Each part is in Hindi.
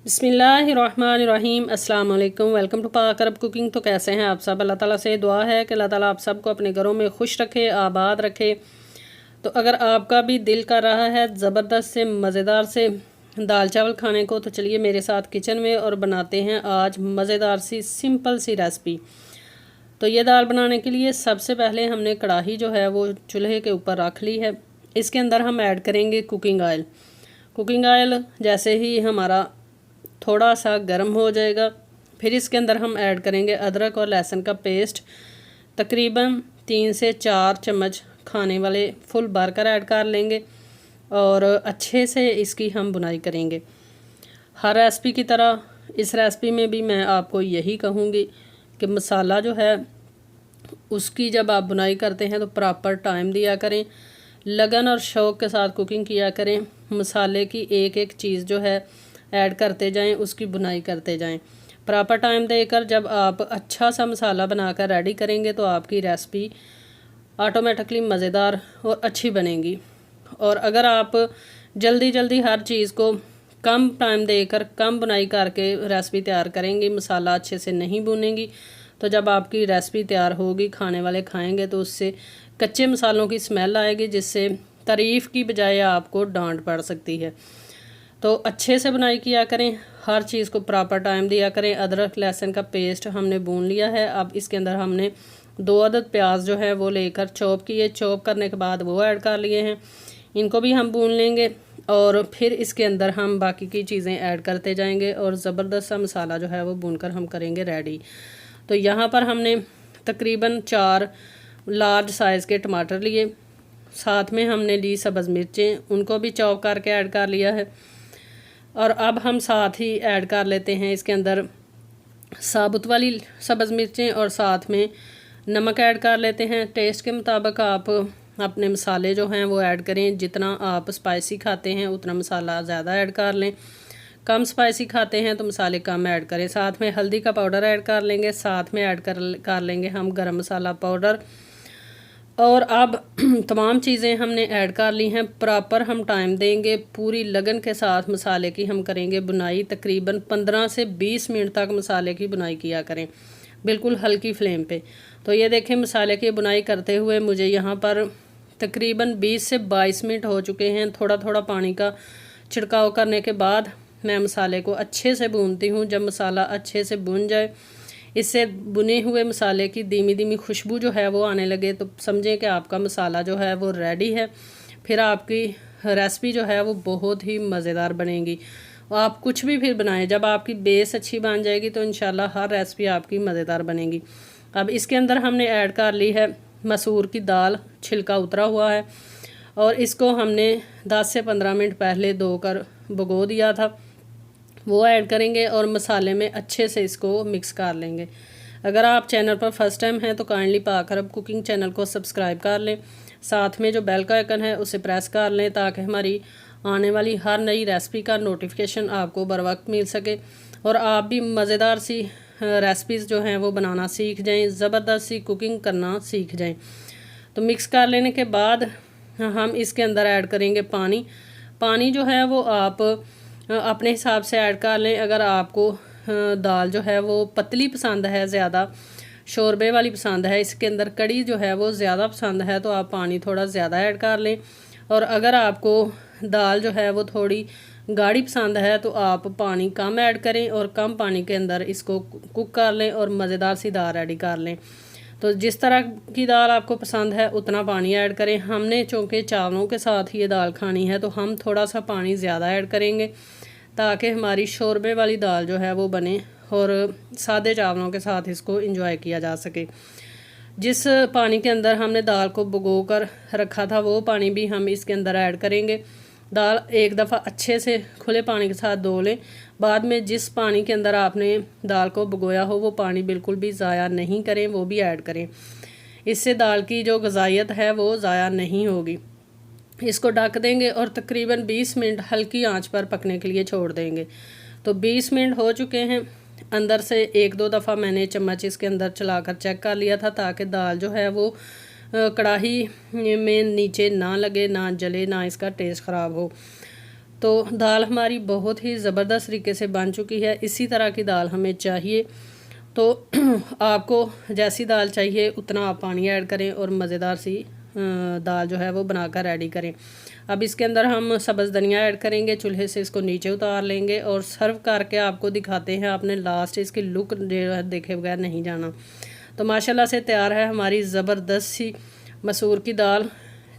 बिस्मिल्लाहिर्रहमानिर्रहीम अस्सलाम वालेकुम। वेलकम टू पाक अरब कुकिंग। तो कैसे हैं आप सब? अल्लाह ताला से दुआ है कि अल्लाह ताला आप सबको अपने घरों में खुश रखे, आबाद रखे। तो अगर आपका भी दिल कर रहा है ज़बरदस्त से मज़ेदार से दाल चावल खाने को, तो चलिए मेरे साथ किचन में और बनाते हैं आज मज़ेदार सी सिंपल सी रेसिपी। तो ये दाल बनाने के लिए सबसे पहले हमने कढ़ाई जो है वो चूल्हे के ऊपर रख ली है। इसके अंदर हम ऐड करेंगे कुकिंग ऑयल। कुकिंग ऑयल जैसे ही हमारा थोड़ा सा गर्म हो जाएगा, फिर इसके अंदर हम ऐड करेंगे अदरक और लहसुन का पेस्ट। तकरीबन 3 से 4 चम्मच खाने वाले फुल भर कर ऐड कर लेंगे और अच्छे से इसकी हम बुनाई करेंगे। हर रेसिपी की तरह इस रेसिपी में भी मैं आपको यही कहूँगी कि मसाला जो है उसकी जब आप बुनाई करते हैं तो प्रॉपर टाइम दिया करें, लगन और शौक़ के साथ कुकिंग किया करें। मसाले की एक एक चीज़ जो है ऐड करते जाएं, उसकी बुनाई करते जाएं। प्रॉपर टाइम देकर जब आप अच्छा सा मसाला बनाकर रेडी करेंगे तो आपकी रेसिपी ऑटोमेटिकली मज़ेदार और अच्छी बनेगी। और अगर आप जल्दी जल्दी हर चीज़ को कम टाइम देकर कम बुनाई करके रेसिपी तैयार करेंगी, मसाला अच्छे से नहीं भूनेंगी, तो जब आपकी रेसिपी तैयार होगी, खाने वाले खाएंगे तो उससे कच्चे मसालों की स्मेल आएगी, जिससे तारीफ़ की बजाय आपको डांट पड़ सकती है। तो अच्छे से बुनाई किया करें, हर चीज़ को प्रॉपर टाइम दिया करें। अदरक लहसुन का पेस्ट हमने भून लिया है। अब इसके अंदर हमने 2 अदद प्याज जो है वो लेकर चॉप किए, चॉप करने के बाद वो ऐड कर लिए हैं। इनको भी हम भून लेंगे और फिर इसके अंदर हम बाकी की चीज़ें ऐड करते जाएंगे और ज़बरदस्त सा मसाला जो है वो भूनकर हम करेंगे रेडी। तो यहाँ पर हमने तकरीबन 4 लार्ज साइज़ के टमाटर लिए, साथ में हमने ली सब्ज़ मिर्चें, उनको भी चॉप करके ऐड कर लिया है। और अब हम साथ ही ऐड कर लेते हैं इसके अंदर साबुत वाली सब्ज़ मिर्चें और साथ में नमक ऐड कर लेते हैं। टेस्ट के मुताबिक आप अपने मसाले जो हैं वो ऐड करें। जितना आप स्पाइसी खाते हैं उतना मसाला ज़्यादा ऐड कर लें, कम स्पाइसी खाते हैं तो मसाले कम ऐड करें। साथ में हल्दी का पाउडर ऐड कर लेंगे, साथ में ऐड कर लेंगे हम गरम मसाला पाउडर। और अब तमाम चीज़ें हमने ऐड कर ली हैं। प्रॉपर हम टाइम देंगे, पूरी लगन के साथ मसाले की हम करेंगे बुनाई। तकरीबन 15 से 20 मिनट तक मसाले की बुनाई किया करें, बिल्कुल हल्की फ्लेम पे। तो ये देखें, मसाले की बुनाई करते हुए मुझे यहाँ पर तकरीबन 20 से 22 मिनट हो चुके हैं। थोड़ा थोड़ा पानी का छिड़काव करने के बाद मैं मसाले को अच्छे से भूनती हूँ। जब मसाला अच्छे से भुन जाए, इससे बुने हुए मसाले की धीमी धीमी खुशबू जो है वो आने लगे, तो समझें कि आपका मसाला जो है वो रेडी है। फिर आपकी रेसिपी जो है वो बहुत ही मज़ेदार बनेगी। और आप कुछ भी फिर बनाएं, जब आपकी बेस अच्छी बन जाएगी तो इंशाल्लाह हर रेसिपी आपकी मज़ेदार बनेगी। अब इसके अंदर हमने ऐड कर ली है मसूर की दाल, छिलका उतरा हुआ है, और इसको हमने 10 से 15 मिनट पहले धोकर भिगो दिया था, वो ऐड करेंगे और मसाले में अच्छे से इसको मिक्स कर लेंगे। अगर आप चैनल पर फर्स्ट टाइम हैं तो काइंडली पाक अरब कुकिंग चैनल को सब्सक्राइब कर लें, साथ में जो बेल का आइकन है उसे प्रेस कर लें, ताकि हमारी आने वाली हर नई रेसिपी का नोटिफिकेशन आपको बर वक्त मिल सके और आप भी मज़ेदार सी रेसिपीज़ जो हैं वो बनाना सीख जाएँ, ज़बरदस्त सी कुकिंग करना सीख जाएँ। तो मिक्स कर लेने के बाद हम इसके अंदर ऐड करेंगे पानी। पानी जो है वो आप अपने हिसाब से ऐड कर लें। अगर आपको दाल जो है वो पतली पसंद है, ज़्यादा शोरबे वाली पसंद है, इसके अंदर कड़ी जो है वो ज़्यादा पसंद है, तो आप पानी थोड़ा ज़्यादा ऐड कर लें। और अगर आपको दाल जो है वो थोड़ी गाढ़ी पसंद है तो आप पानी कम ऐड करें और कम पानी के अंदर इसको कुक कर लें और मज़ेदार सी दाल रेडी कर लें। तो जिस तरह की दाल आपको पसंद है उतना पानी ऐड करें। हमने चूँकि चावलों के साथ ये दाल खानी है तो हम थोड़ा सा पानी ज़्यादा ऐड करेंगे, ताकि हमारी शोरबे वाली दाल जो है वो बने और सादे चावलों के साथ इसको एंजॉय किया जा सके। जिस पानी के अंदर हमने दाल को भिगो कर रखा था वो पानी भी हम इसके अंदर ऐड करेंगे। दाल एक दफ़ा अच्छे से खुले पानी के साथ धो लें। बाद में जिस पानी के अंदर आपने दाल को भिगोया हो वो पानी बिल्कुल भी ज़ाया नहीं करें, वो भी ऐड करें। इससे दाल की जो ग़िज़ाइयत है वो ज़ाया नहीं होगी। इसको ढक देंगे और तकरीबन 20 मिनट हल्की आंच पर पकने के लिए छोड़ देंगे। तो 20 मिनट हो चुके हैं। अंदर से 1-2 दफ़ा मैंने चम्मच इसके अंदर चलाकर चेक कर लिया था, ताकि दाल जो है वो कढ़ाई में नीचे ना लगे, ना जले, ना इसका टेस्ट ख़राब हो। तो दाल हमारी बहुत ही ज़बरदस्त तरीके से बन चुकी है। इसी तरह की दाल हमें चाहिए। तो आपको जैसी दाल चाहिए उतना आप पानी ऐड करें और मज़ेदार सी दाल जो है वो बनाकर रेडी करें। अब इसके अंदर हम सब्ज़ धनिया ऐड करेंगे, चूल्हे से इसको नीचे उतार लेंगे और सर्व करके आपको दिखाते हैं। आपने लास्ट इसकी लुक जो है देखे बगैर नहीं जाना। तो माशाल्लाह से तैयार है हमारी ज़बरदस्त सी मसूर की दाल,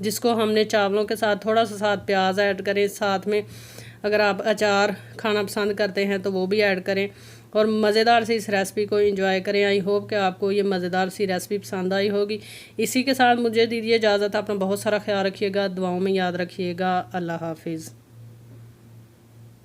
जिसको हमने चावलों के साथ थोड़ा सा साथ प्याज ऐड करें, साथ में अगर आप अचार खाना पसंद करते हैं तो वो भी ऐड करें और मज़ेदार सी इस रेसिपी को एंजॉय करें। आई होप कि आपको ये मज़ेदार सी रेसिपी पसंद आई होगी। इसी के साथ मुझे दीजिए इजाज़त। अपना बहुत सारा ख्याल रखिएगा, दुआओं में याद रखिएगा। अल्लाह हाफिज़।